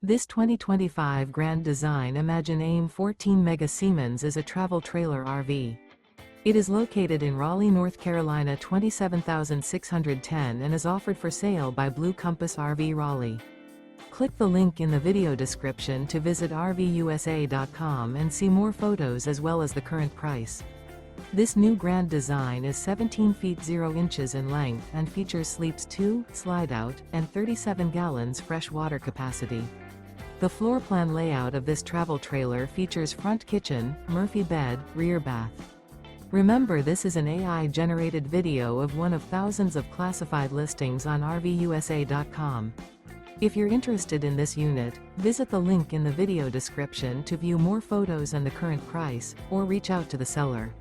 This 2025 Grand Design Imagine AIM 14 Mega Siemens is a travel trailer RV. It is located in Raleigh, North Carolina 27610 and is offered for sale by Blue Compass RV Raleigh. Click the link in the video description to visit RVUSA.com and see more photos as well as the current price. This new Grand Design is 17 feet 0 inches in length and features sleeps 2, Slideout, and 37 gallons fresh water capacity. The floor plan layout of this travel trailer features front kitchen, Murphy bed, rear bath. Remember, this is an AI-generated video of one of thousands of classified listings on RVUSA.com. If you're interested in this unit, visit the link in the video description to view more photos and the current price, or reach out to the seller.